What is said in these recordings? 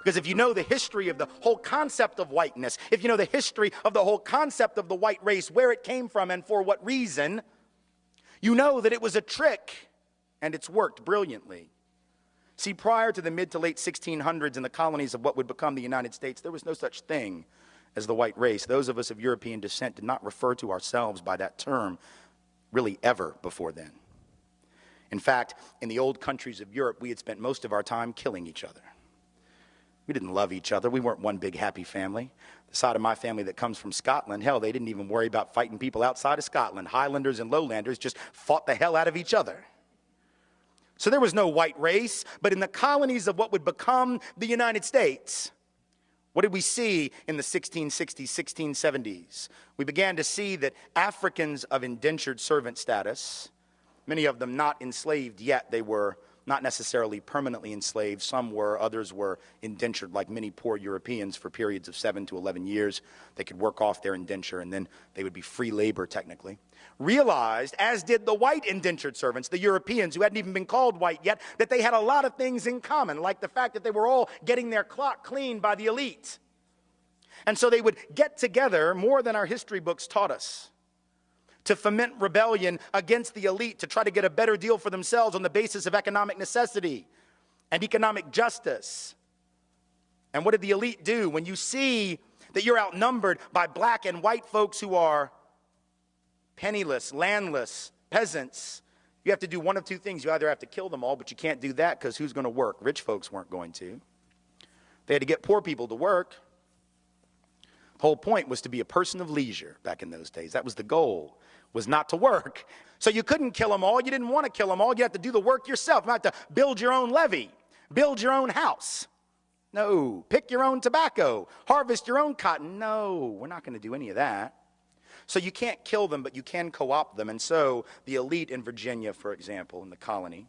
Because if you know the history of the whole concept of whiteness, if you know the history of the whole concept of the white race, where it came from and for what reason, you know that it was a trick and it's worked brilliantly. See, prior to the mid to late 1600s in the colonies of what would become the United States, there was no such thing as the white race. Those of us of European descent did not refer to ourselves by that term really ever before then. In fact, in the old countries of Europe, we had spent most of our time killing each other. We didn't love each other. We weren't one big happy family. The side of my family that comes from Scotland, hell, they didn't even worry about fighting people outside of Scotland. Highlanders and Lowlanders just fought the hell out of each other. So there was no white race, but in the colonies of what would become the United States, what did we see in the 1660s, 1670s? We began to see that Africans of indentured servant status, many of them not enslaved yet, they were not necessarily permanently enslaved. Some were, others were indentured like many poor Europeans for periods of 7 to 11 years. They could work off their indenture and then they would be free labor technically. Realized, as did the white indentured servants, the Europeans who hadn't even been called white yet, that they had a lot of things in common, like the fact that they were all getting their clock cleaned by the elite. And so they would get together more than our history books taught us, to foment rebellion against the elite, to try to get a better deal for themselves on the basis of economic necessity and economic justice. And what did the elite do? When you see that you're outnumbered by black and white folks who are penniless, landless, peasants, you have to do one of two things. You either have to kill them all, but you can't do that because who's going to work? Rich folks weren't going to. They had to get poor people to work. The whole point was to be a person of leisure back in those days. That was the goal, was not to work. So you couldn't kill them all. You didn't want to kill them all. You had to do the work yourself. You had to build your own levee, build your own house. No. Pick your own tobacco, harvest your own cotton. No, we're not going to do any of that. So you can't kill them, but you can co-opt them. And so the elite in Virginia, for example, in the colony,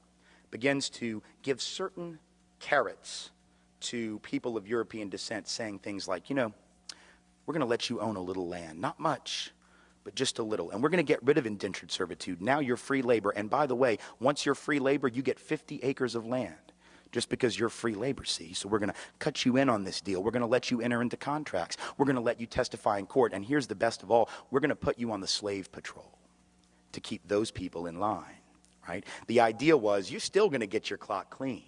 begins to give certain carrots to people of European descent, saying things like, you know, we're going to let you own a little land. Not much, but just a little. And we're going to get rid of indentured servitude. Now you're free labor. And by the way, once you're free labor, you get 50 acres of land. Just because you're free labor, see? So we're going to cut you in on this deal. We're going to let you enter into contracts. We're going to let you testify in court. And here's the best of all. We're going to put you on the slave patrol to keep those people in line, right? The idea was you're still going to get your clock cleaned.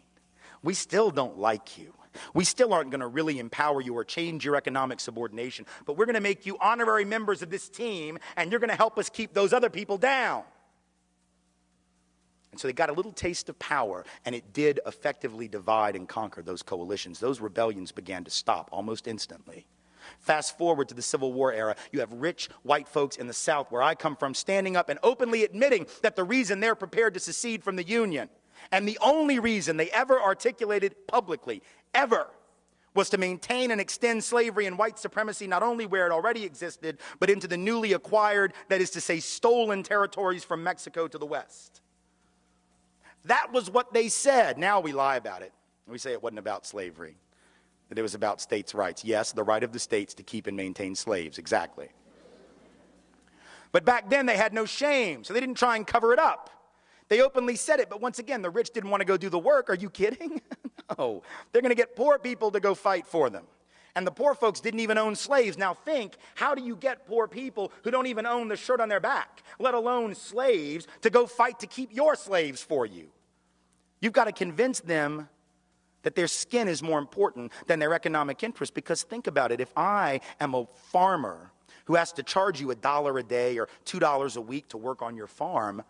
We still don't like you. We still aren't going to really empower you or change your economic subordination. But we're going to make you honorary members of this team, and you're going to help us keep those other people down. And so they got a little taste of power, and it did effectively divide and conquer those coalitions. Those rebellions began to stop almost instantly. Fast forward to the Civil War era, you have rich white folks in the South, where I come from, standing up and openly admitting that the reason they're prepared to secede from the Union, and the only reason they ever articulated publicly, ever, was to maintain and extend slavery and white supremacy not only where it already existed, but into the newly acquired, that is to say, stolen territories from Mexico to the west. That was what they said. Now we lie about it. We say it wasn't about slavery, that it was about states' rights. Yes, the right of the states to keep and maintain slaves, exactly. But back then they had no shame, so they didn't try and cover it up. They openly said it, but once again, the rich didn't want to go do the work. Are you kidding? No. They're going to get poor people to go fight for them. And the poor folks didn't even own slaves. Now think, how do you get poor people who don't even own the shirt on their back, let alone slaves, to go fight to keep your slaves for you? You've got to convince them that their skin is more important than their economic interest. Because think about it, if I am a farmer who has to charge you $1 a day or $2 a week to work on your farm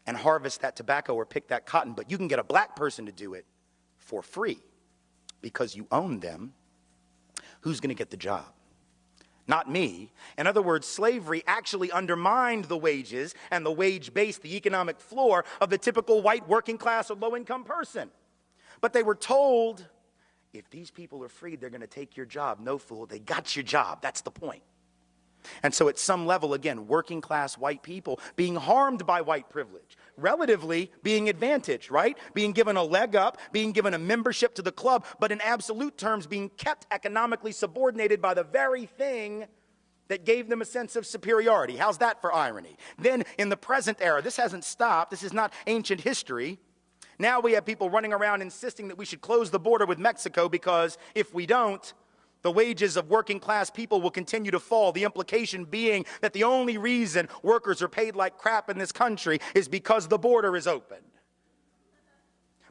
and harvest that tobacco or pick that cotton, but you can get a black person to do it for free because you own them, who's going to get the job? Not me. In other words, slavery actually undermined the wages and the wage base, the economic floor of the typical white working class or low-income person. But they were told, if these people are freed, they're going to take your job. No, fool, they got your job. That's the point. And so at some level, again, working class white people being harmed by white privilege, relatively being advantaged, right? Being given a leg up, being given a membership to the club, but in absolute terms being kept economically subordinated by the very thing that gave them a sense of superiority. How's that for irony? Then in the present era, this hasn't stopped. This is not ancient history. Now we have people running around insisting that we should close the border with Mexico because if we don't, the wages of working class people will continue to fall. The implication being that the only reason workers are paid like crap in this country is because the border is open.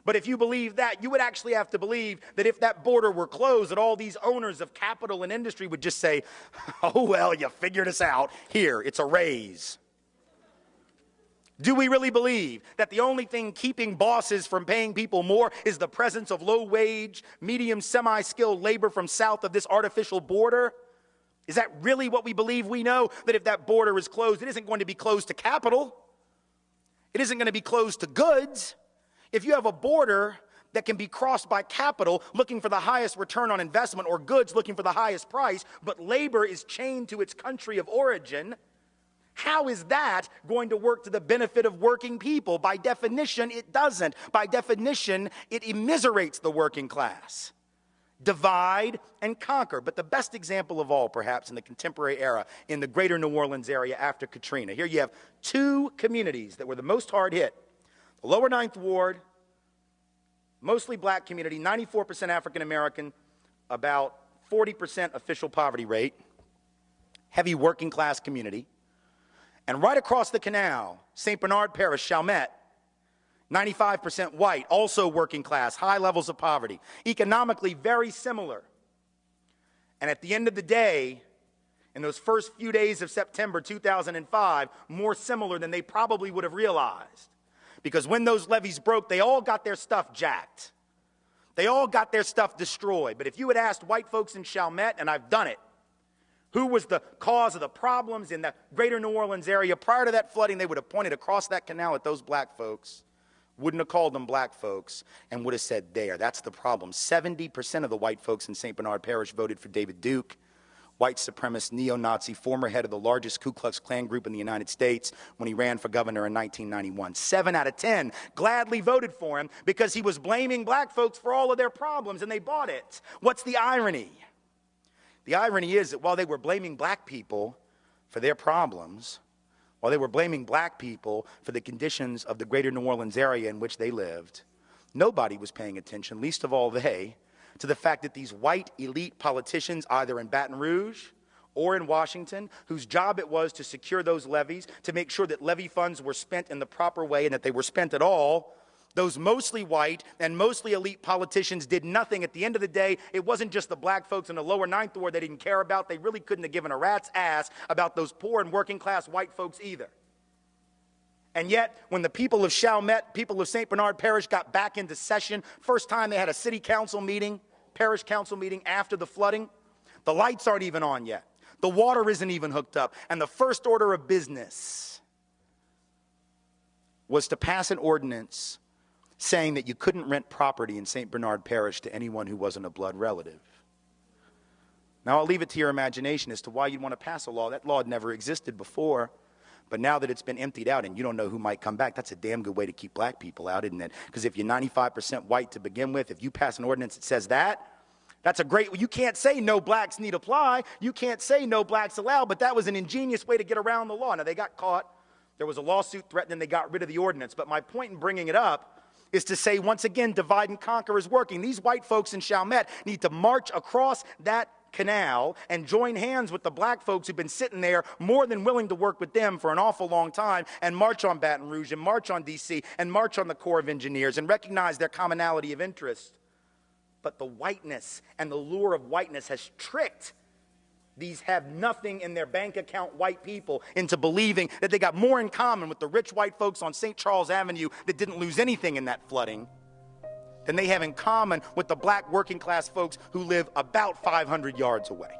But if you believe that, you would actually have to believe that if that border were closed, that all these owners of capital and industry would just say, oh, well, you figured us out. Here, it's a raise. Do we really believe that the only thing keeping bosses from paying people more is the presence of low-wage, medium, semi-skilled labor from south of this artificial border? Is that really what we believe? We know that if that border is closed, it isn't going to be closed to capital. It isn't going to be closed to goods. If you have a border that can be crossed by capital looking for the highest return on investment or goods looking for the highest price, but labor is chained to its country of origin, how is that going to work to the benefit of working people? By definition, it doesn't. By definition, it immiserates the working class. Divide and conquer. But the best example of all, perhaps, in the contemporary era, in the greater New Orleans area after Katrina. Here you have two communities that were the most hard hit. The lower Ninth Ward, mostly black community, 94% African American, about 40% official poverty rate, heavy working class community. And right across the canal, St. Bernard Parish, Chalmette, 95% white, also working class, high levels of poverty, economically very similar. And at the end of the day, in those first few days of September 2005, more similar than they probably would have realized. Because when those levees broke, they all got their stuff jacked. They all got their stuff destroyed. But if you had asked white folks in Chalmette, and I've done it, who was the cause of the problems in the greater New Orleans area prior to that flooding, they would have pointed across that canal at those black folks, wouldn't have called them black folks, and would have said, there, that's the problem. 70% of the white folks in St. Bernard Parish voted for David Duke, white supremacist, neo-Nazi, former head of the largest Ku Klux Klan group in the United States when he ran for governor in 1991. 7 out of 10 gladly voted for him because he was blaming black folks for all of their problems, and they bought it. What's the irony? The irony is that while they were blaming black people for their problems, while they were blaming black people for the conditions of the greater New Orleans area in which they lived, nobody was paying attention, least of all they, to the fact that these white elite politicians, either in Baton Rouge or in Washington, whose job it was to secure those levees, to make sure that levy funds were spent in the proper way and that they were spent at all, those mostly white and mostly elite politicians did nothing. At the end of the day, it wasn't just the black folks in the lower Ninth Ward they didn't care about. They really couldn't have given a rat's ass about those poor and working class white folks either. And yet, when the people of Chalmette, people of St. Bernard Parish got back into session, first time they had a city council meeting, parish council meeting after the flooding, the lights aren't even on yet. The water isn't even hooked up. And the first order of business was to pass an ordinance saying that you couldn't rent property in St. Bernard Parish to anyone who wasn't a blood relative. Now, I'll leave it to your imagination as to why you'd want to pass a law. That law had never existed before. But now that it's been emptied out and you don't know who might come back, that's a damn good way to keep black people out, isn't it? Because if you're 95% white to begin with, if you pass an ordinance that says that, that's a great, you can't say no blacks need apply. You can't say no blacks allowed, but that was an ingenious way to get around the law. Now, they got caught. There was a lawsuit threatening, they got rid of the ordinance. But my point in bringing it up is to say, once again, divide and conquer is working. These white folks in Chalmette need to march across that canal and join hands with the black folks who've been sitting there more than willing to work with them for an awful long time and march on Baton Rouge and march on D.C. and march on the Corps of Engineers and recognize their commonality of interest. But the whiteness and the lure of whiteness has tricked these have nothing in their bank account white people into believing that they got more in common with the rich white folks on St. Charles Avenue that didn't lose anything in that flooding than they have in common with the black working class folks who live about 500 yards away.